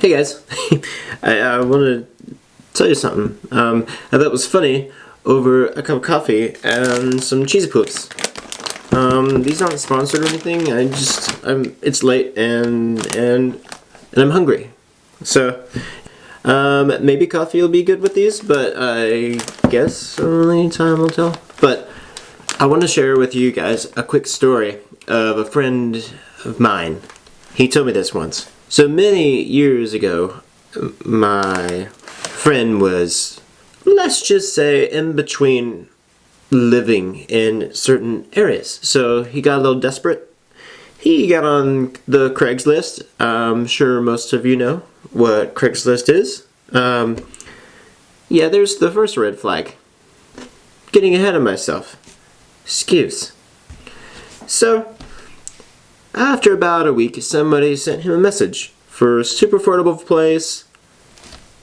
Hey guys, I want to tell you something. I thought it was funny over a cup of coffee and some cheesy poofs. These aren't sponsored or anything. It's late and I'm hungry. So maybe coffee will be good with these, but I guess only time will tell. But I want to share with you guys a quick story of a friend of mine. He told me this once. So many years ago, my friend was, let's just say, in between living in certain areas. So he got a little desperate. He got on the Craigslist. I'm sure most of you know what Craigslist is. Yeah, there's the first red flag. Getting ahead of myself. Excuse. So, after about a week, somebody sent him a message for a super affordable place.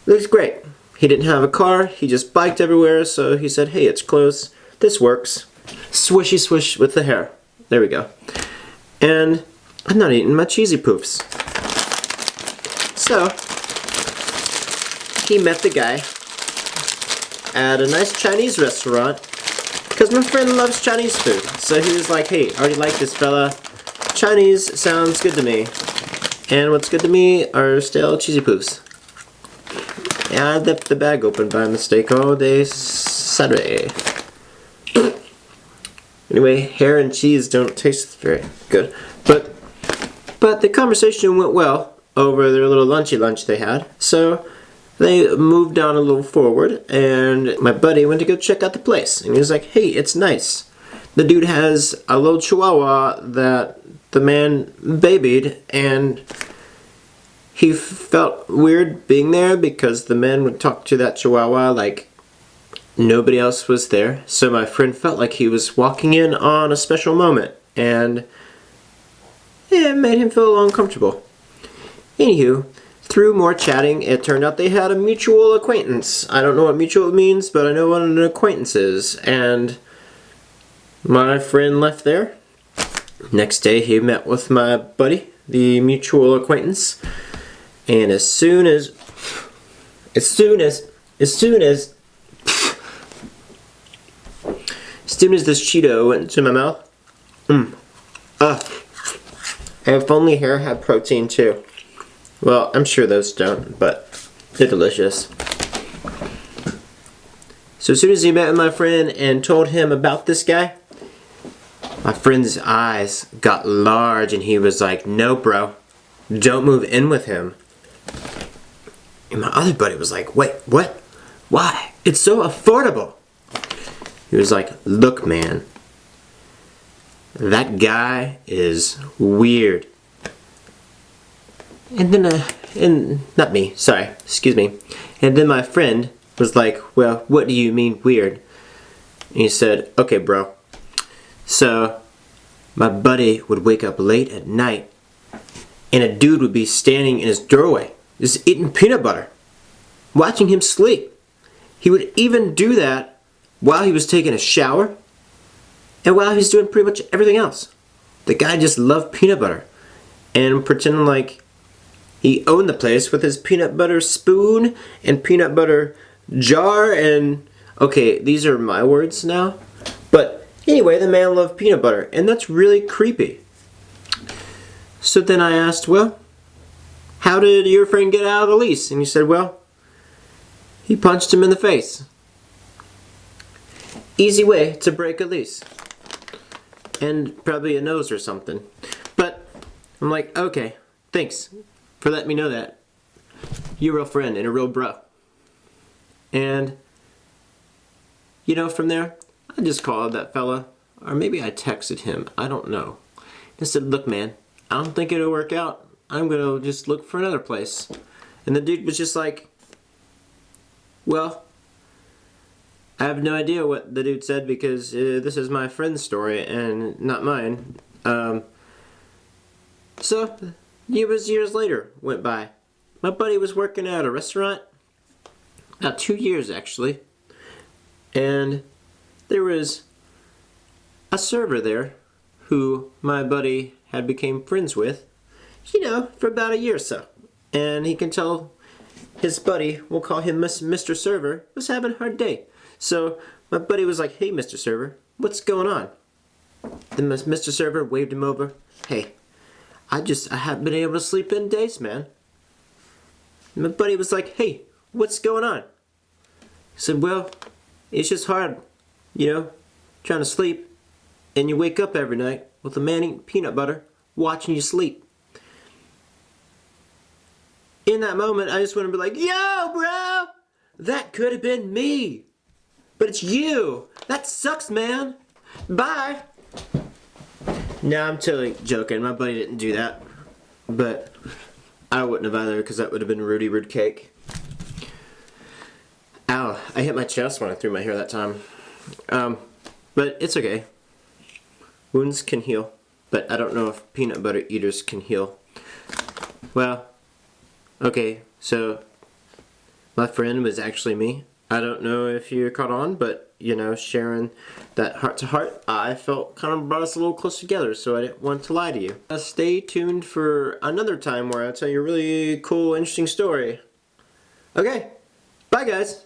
Looks great. He didn't have a car, he just biked everywhere, so he said, hey, it's close, this works. Swishy swish with the hair. There we go. And I'm not eating my cheesy poofs. So, he met the guy at a nice Chinese restaurant, because my friend loves Chinese food. So he was like, hey, I already like this fella. Chinese sounds good to me. And what's good to me are stale cheesy poofs. And I left the bag open by mistake all day Saturday. Anyway, hair and cheese don't taste very good. But the conversation went well over their little lunchy lunch they had. So they moved on a little forward, and my buddy went to go check out the place. And he was like, hey, it's nice. The dude has a little chihuahua that the man babied, and he felt weird being there because the man would talk to that chihuahua like nobody else was there. So my friend felt like he was walking in on a special moment, and it made him feel uncomfortable. Anywho, through more chatting, it turned out they had a mutual acquaintance. I don't know what mutual means, but I know what an acquaintance is, and my friend left there. Next day he met with my buddy, the mutual acquaintance, and as soon as this Cheeto went into my mouth, if only hair had protein too. Well, I'm sure those don't, but they're delicious. So as soon as he met with my friend and told him about this guy, my friend's eyes got large and he was like, no bro, don't move in with him. And my other buddy was like, wait, what? Why? It's so affordable. He was like, look man, that guy is weird. And then, excuse me. And then my friend was like, well, what do you mean weird? And he said, okay bro. So, my buddy would wake up late at night, and a dude would be standing in his doorway, just eating peanut butter, watching him sleep. He would even do that while he was taking a shower, and while he was doing pretty much everything else. The guy just loved peanut butter, and pretending like he owned the place with his peanut butter spoon and peanut butter jar, and okay, these are my words now, but anyway, the man loved peanut butter, and that's really creepy. So then I asked, well, how did your friend get out of the lease? And he said, well, he punched him in the face. Easy way to break a lease. And probably a nose or something. But I'm like, okay, thanks for letting me know that. You're a real friend and a real bro. And, you know, from there, I just called that fella, or maybe I texted him, I don't know. I said, look man, I don't think it'll work out. I'm gonna just look for another place. And the dude was just like, well, I have no idea what the dude said because this is my friend's story and not mine. So, years later went by. My buddy was working at a restaurant, about 2 years actually, and there was a server there who my buddy had become friends with, you know, for about a year or so. and he can tell his buddy, we'll call him Mr. Server, was having a hard day. So my buddy was like, "Hey, Mr. Server, what's going on?" Then Mr. Server waved him over. "Hey, I haven't been able to sleep in days, man." And my buddy was like, "Hey, what's going on?" He said, "Well, it's just hard, trying to sleep, and you wake up every night with a man eating peanut butter, watching you sleep." In that moment, I just want to be like, "Yo, bro, that could have been me, but it's you. That sucks, man. Bye." No, I'm totally joking. My buddy didn't do that, but I wouldn't have either, because that would have been Rudy Rude Cake. Ow, I hit my chest when I threw my hair that time. But it's okay. Wounds can heal, but I don't know if peanut butter eaters can heal. Well, okay, so my friend was actually me. I don't know if you caught on, but sharing that heart to heart, I felt kind of brought us a little closer together, so I didn't want to lie to you. Stay tuned for another time where I'll tell you a really cool, interesting story. Okay, bye guys.